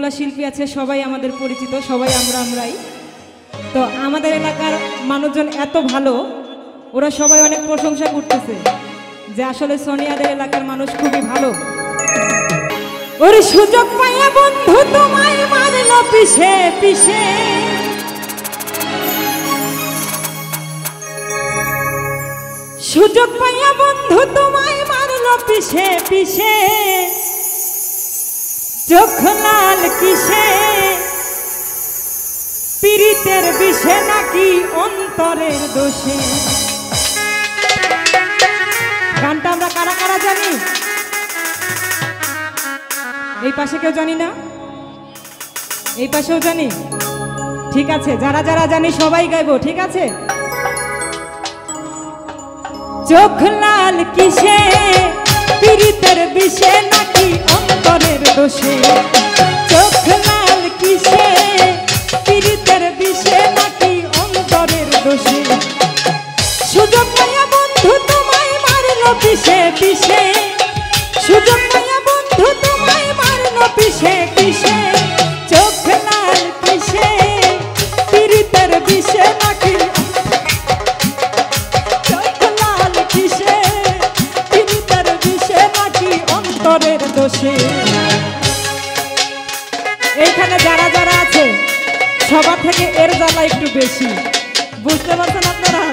যতগুলা শিল্পী আছে সবাই আমাদের পরিচিত, সবাই আমরাই। তো আমাদের এলাকার মানুষজন এত ভালো, ওরা সবাই অনেক প্রশংসা করতেছে যে আসলে সোনিয়াদের এলাকার মানুষ খুবই ভালো। ওর সুযোগ পাইয়া বন্ধু তোমায় মারলো পিছে পিছে, সুযোগ পাইয়া বন্ধু তোমায় মারলো পিছে পিছে, চোখ লাল কিসে পীড়িতের বিষে নাকি অন্তরের দোষে। গানটা আমরা কারা কারা জানি? এই পাশে কেউ জানি না? এই পাশেও জানি? ঠিক আছে, যারা যারা জানি সবাই গাইবো, ঠিক আছে? চোখ লাল কিসে পীড়িতের বিষে নাকি অন্তরের দোষে, চোখ লাল কিসে পীড়িতের বিষে নাকি অন্তরের দোষে, সুযোগ পাইয়া বন্ধু তোমায় মারলো পিছে পিছে, সুযোগ পাইয়া বন্ধু তোমায় মারলো পিছে পিছে, চোখ লাল কিসে পীড়িতের বিষে নাকি, চোখ লাল কিসে পীড়িতের বিষে নাকি অন্তরের দোষে। এইখানে যারা যারা আছে সবার থেকে এর জ্বালা একটু বেশি, বুঝতে পারছেন আপনারা?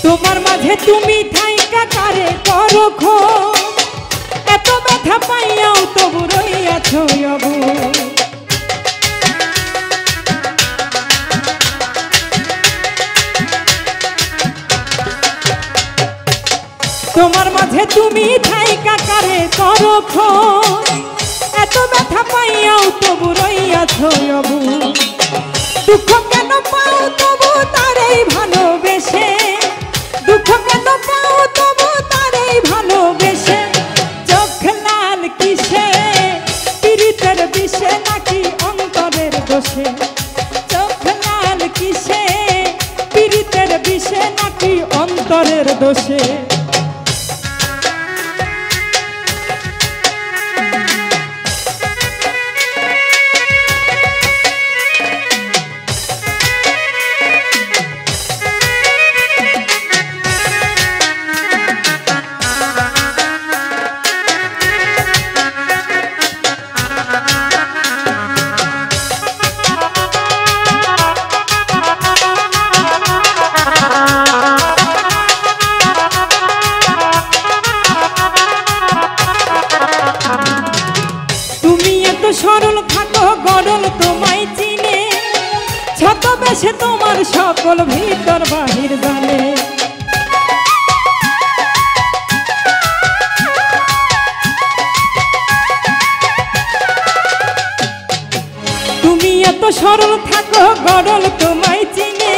তোমার মাঝে তুমি থাইকা কারে করো খোঁজ, এত ব্যথা পাইয়াও তবু রইয়াছ অবুঝ। তোমার মাঝে তুমি থাইকা কারে করো খোঁজ, এত ব্যথা পাইয়াও তবু রইয়াছ অবুঝ। দুঃখ কেন পাও তবু তারেই ভালোবেসে, দুঃখ কেন পাও তবু তারেই ভালোবেসে, চোখ লাল কিসে পীড়িতের বিষে নাকি অন্তরের দোষে, চোখ লাল কিসে পীড়িতের বিষে নাকি অন্তরের দোষে। সরল থাকো গরল তোমায় চিনে, ছদ্মবেশে তোমার সকল ভিতর বাহির জানে। তুমি এত সরল থাকো গরল তোমায় চিনে,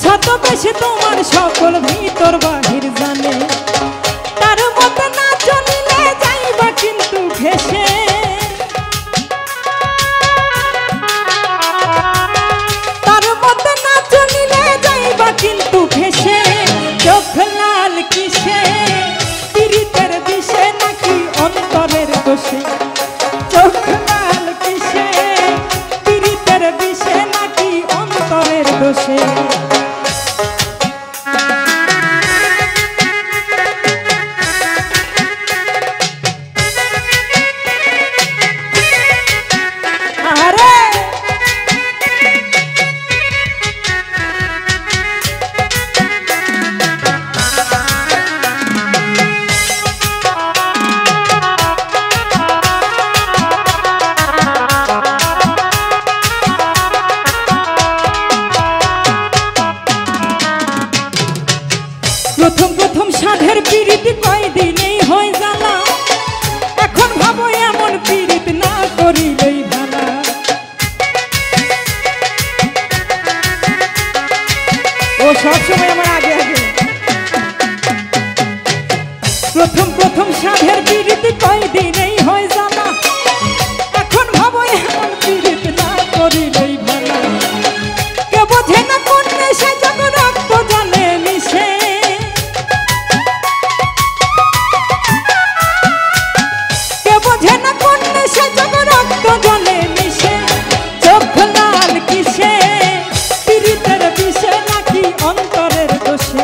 ছদ্মবেশে তোমার সকল ভিতর বাহির জানে। তার মতো না চলিলে যাইবা কিন্তু ভেসে, কিন্তু ভেসে, চোখ লাল কিসে পীড়িতের বিষে নাকি অন্তরের দোষে, চোখ লাল কিসে পীড়িতের বিষে নাকি অন্তরের দোষে। বোঝে না কোন নেশে যখন রক্ত জলে মিশে চোখ লাল কিসে পীড়িতের বিষে নাকি অন্তরের দোষে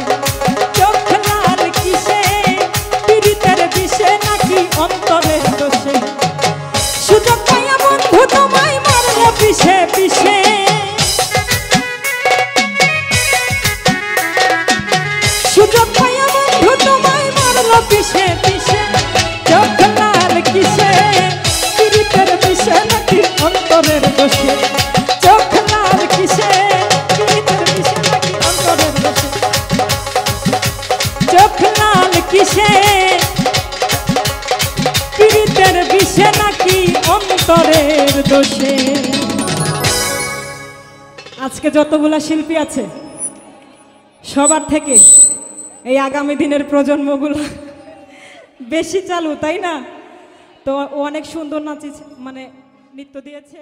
চোখ লাল কিসে পীড়িতের বিষে নাকি অন্তরের দোষে সুযোগ পাইয়া বন্ধু তোমায় মারলো পিছে পিছে সুযোগ পাইয়া বন্ধু তোমায় মারলো পিছে পিছে চোখ লাল কিসে পীড়িতের বিষে নাকি অন্তরের দোষে চোখ লাল কিসে পীড়িতের বিষে নাকি অন্তরের দোষে চোখ লাল কিসে পীড়িতের বিষে নাকি অন্তরের দোষে। আজকে যতগুলা শিল্পী আছে সবার থেকে এই আগামী দিনের প্রজন্মগুলো বেশি চালু, তাই না? তো ও অনেক সুন্দর নাচিয়েছে, মানে নৃত্য দিয়েছে।